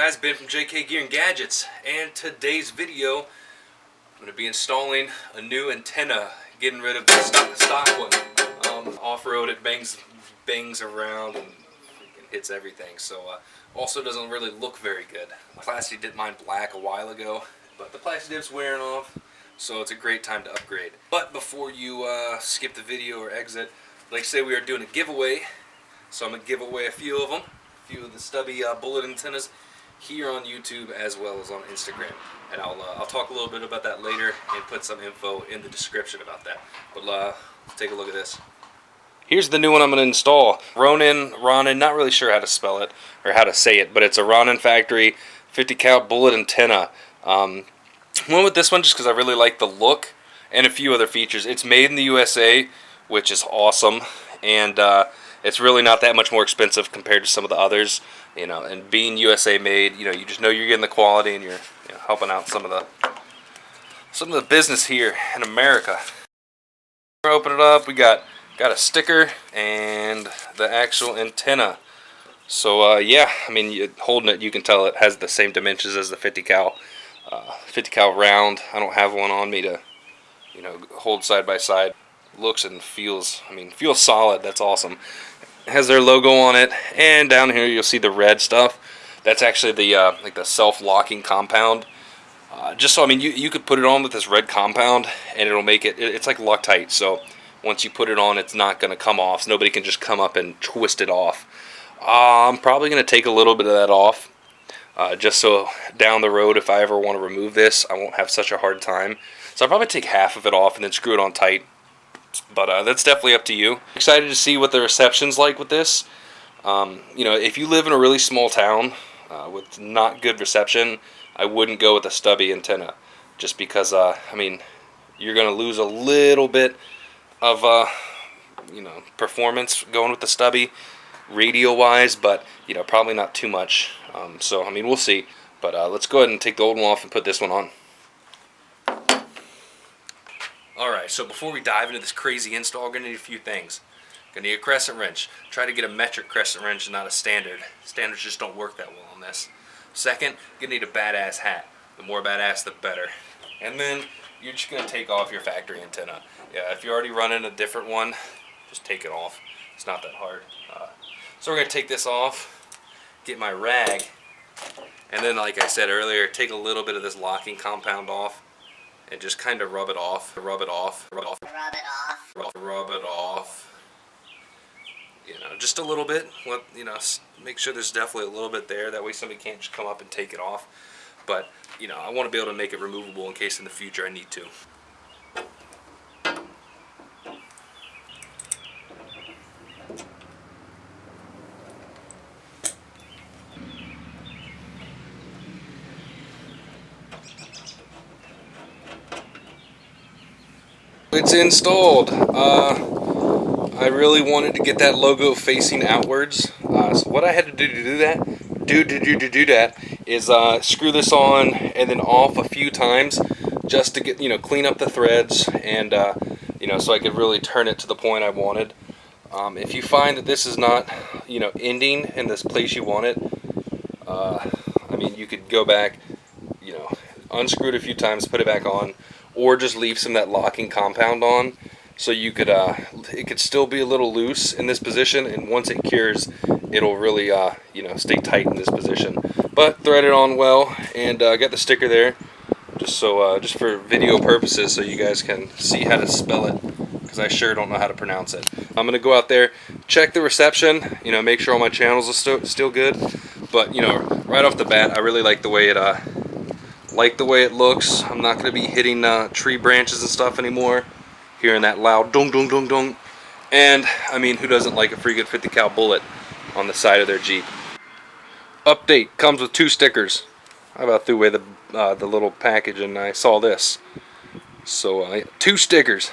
guys, Ben from JK Gear and Gadgets, and today's video I'm going to be installing a new antenna, getting rid of the stock one. Off-road it bangs around and hits everything, so also doesn't really look very good. My plastic dip mine black a while ago, but the plastic dip's wearing off, so it's a great time to upgrade. But before you skip the video or exit, like I say, we are doing a giveaway, so I'm going to give away a few of them. Few of the stubby bullet antennas here on YouTube as well as on Instagram, and I'll talk a little bit about that later and put some info in the description about that. But let's take a look at this. Here's the new one I'm going to install. Ronin, not really sure how to spell it or how to say it, but it's a Ronin Factory 50 cal bullet antenna. Went with this one just because I really like the look and a few other features. It's made in the USA, which is awesome, and it's really not that much more expensive compared to some of the others, you know. And being USA made, you know, you just know you're getting the quality, and you're helping out some of the business here in America. We're opening it up. We got a sticker and the actual antenna. So yeah, I mean, holding it, you can tell it has the same dimensions as the 50 cal round. I don't have one on me to, you know, hold side by side. Looks and feels, feels solid. That's awesome. It has their logo on it, and down here you'll see the red stuff. That's actually the like the self-locking compound. Just so, you could put it on with this red compound and it'll make it's like Loctite, so once you put it on, it's not going to come off, so nobody can just come up and twist it off. I'm probably going to take a little bit of that off, just so down the road, if I ever want to remove this, I won't have such a hard time. So I'll probably take half of it off and then screw it on tight. But that's definitely up to you. Excited to see what the reception's like with this. You know, if you live in a really small town with not good reception, I wouldn't go with a stubby antenna, just because you're going to lose a little bit of performance going with the stubby radio wise, but probably not too much. So we'll see. But let's go ahead and take the old one off and put this one on. Alright, so before we dive into this crazy install, we're going to need a few things. Going to need a crescent wrench. Try to get a metric crescent wrench and not a standard. Standards just don't work that well on this. Second, you're going to need a badass hat. The more badass, the better. And then, you're just going to take off your factory antenna. Yeah, if you're already running a different one, just take it off. It's not that hard. So we're going to take this off, get my rag, and then, like I said earlier, take a little bit of this locking compound off, and just kind of rub it off. You know, just a little bit. Make sure there's definitely a little bit there. That way somebody can't just come up and take it off. But, I want to be able to make it removable in case in the future I need to. It's installed. I really wanted to get that logo facing outwards. So what I had to do to do that is screw this on and then off a few times, just to get clean up the threads and so I could really turn it to the point I wanted. If you find that this is not ending in this place you want it, you could go back, unscrew it a few times, put it back on, or just leave some of that locking compound on, so you could it could still be a little loose in this position, and once it cures, it'll really stay tight in this position. But thread it on well, and got the sticker there, just for video purposes, so you guys can see how to spell it, because I sure don't know how to pronounce it. I'm gonna go out there, check the reception, make sure all my channels are still good. But right off the bat, I really like the way it looks. I'm not going to be hitting tree branches and stuff anymore, hearing that loud dong dong dong dong. And who doesn't like a free good 50 cal bullet on the side of their Jeep? Update, comes with 2 stickers. I about threw away the little package and I saw this. So 2 stickers.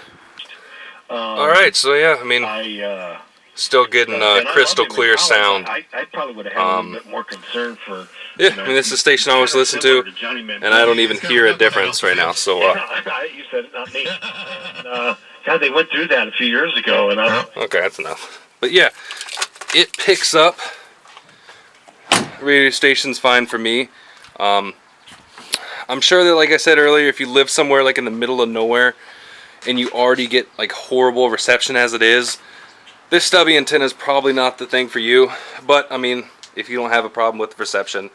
Alright, so yeah, still getting crystal clear sound. I probably would have had a little bit more concern for. Yeah, this is the station I always listen to, and I don't even hear a difference right now. So, you said it, not me. God, they went through that a few years ago, and okay, that's enough. But yeah, it picks up radio station's fine for me. I'm sure that, like I said earlier, if you live somewhere like in the middle of nowhere and you already get like horrible reception as it is, this stubby antenna is probably not the thing for you. But I mean, if you don't have a problem with the reception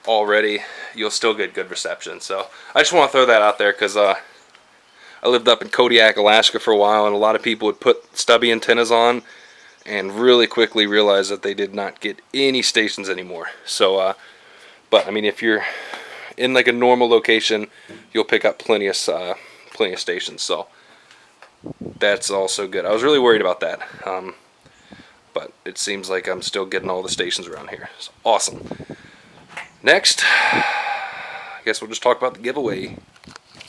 already, you'll still get good reception. So I just want to throw that out there because I lived up in Kodiak, Alaska for a while, and a lot of people would put stubby antennas on and really quickly realize that they did not get any stations anymore. So but I mean, if you're in like a normal location, you'll pick up plenty of stations. So that's also good. I was really worried about that, but it seems like I'm still getting all the stations around here. So awesome. Next, I guess we'll just talk about the giveaway.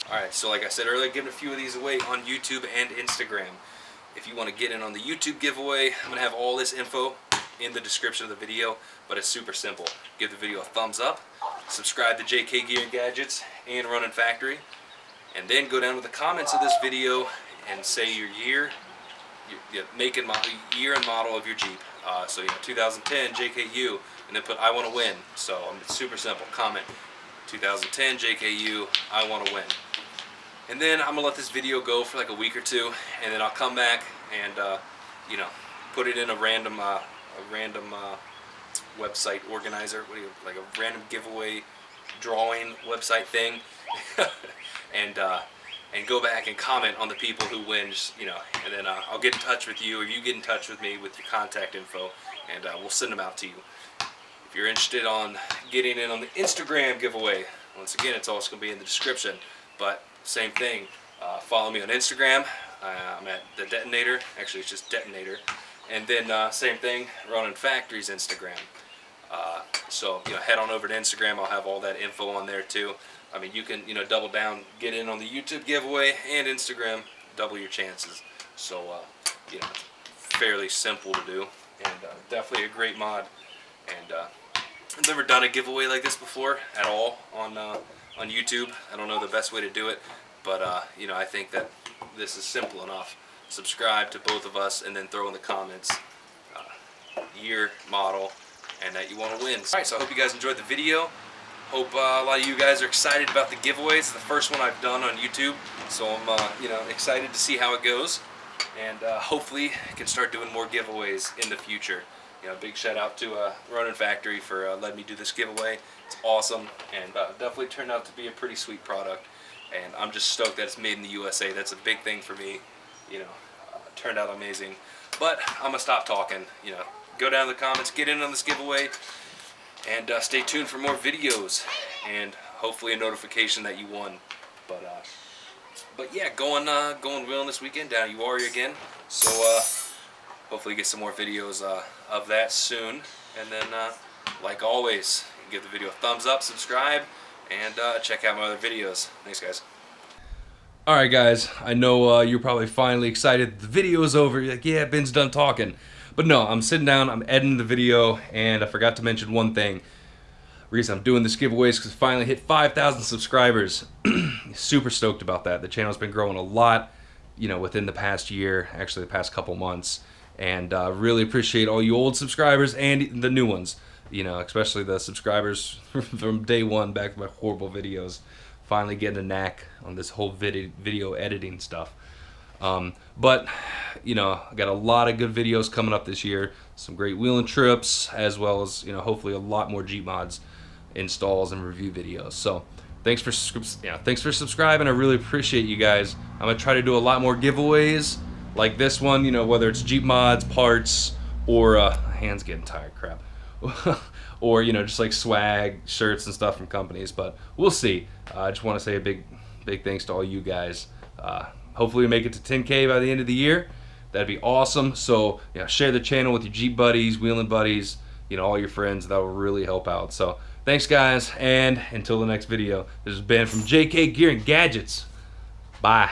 Alright, so like I said earlier, giving a few of these away on YouTube and Instagram. If you want to get in on the YouTube giveaway, I'm going to have all this info in the description of the video, but it's super simple. Give the video a thumbs up, subscribe to JK Gear and Gadgets and Ronin Factory, and then go down to the comments of this video and say your year, your make and model, year and model of your Jeep. So 2010 JKU, and then put I want to win. So it's super simple. Comment 2010 JKU, I want to win. And then I'm gonna let this video go for like a week or two, and then I'll come back and put it in a random website organizer, like a random giveaway drawing website thing, and go back and comment on the people who win, and then I'll get in touch with you, or you get in touch with me with your contact info, and we'll send them out to you. If you're interested on getting in on the Instagram giveaway, once again, it's also going to be in the description, but same thing, follow me on Instagram. I'm at the Detonator, actually it's just Detonator, and then same thing, Ronin Factory's Instagram. So head on over to Instagram. I'll have all that info on there too. I mean, you can double down, get in on the YouTube giveaway and Instagram, double your chances. So fairly simple to do, and definitely a great mod. And I've never done a giveaway like this before at all on YouTube. I don't know the best way to do it, but I think that this is simple enough. Subscribe to both of us, and then throw in the comments year, model, and that you want to win. Alright, so I hope you guys enjoyed the video. Hope a lot of you guys are excited about the giveaway. It's the first one I've done on YouTube, so I'm excited to see how it goes, and hopefully I can start doing more giveaways in the future. Big shout out to Ronin Factory for letting me do this giveaway. It's awesome, and definitely turned out to be a pretty sweet product, and I'm just stoked that it's made in the USA. That's a big thing for me. Turned out amazing. But I'm gonna stop talking. Go down in the comments, get in on this giveaway, and stay tuned for more videos, and hopefully a notification that you won. But yeah, going wheeling this weekend down to Uwharrie again. So hopefully get some more videos of that soon. And then like always, give the video a thumbs up, subscribe, and check out my other videos. Thanks, guys. Alright guys, I know you're probably finally excited the video is over. You're like, yeah, Ben's done talking. But no, I'm sitting down, I'm editing the video, and I forgot to mention one thing. The reason I'm doing this giveaway is because I finally hit 5,000 subscribers. Super stoked about that. The channel's been growing a lot, within the past year, actually the past couple months. And really appreciate all you old subscribers and the new ones. Especially the subscribers from day one back to my horrible videos. Finally getting a knack on this whole video editing stuff. But I got a lot of good videos coming up this year. Some great wheeling trips, as well as hopefully a lot more Jeep mods installs and review videos. So thanks for subscribing. I really appreciate you guys. I'm gonna try to do a lot more giveaways like this one. Whether it's Jeep mods, parts, or hands getting tired, crap. Or just like swag, shirts and stuff from companies, but we'll see. I just want to say a big thanks to all you guys. Hopefully we make it to 10K by the end of the year. That'd be awesome. So share the channel with your Jeep buddies, wheeling buddies, all your friends. That will really help out. So thanks guys, and until the next video, this is Ben from JK Gear and Gadgets. Bye.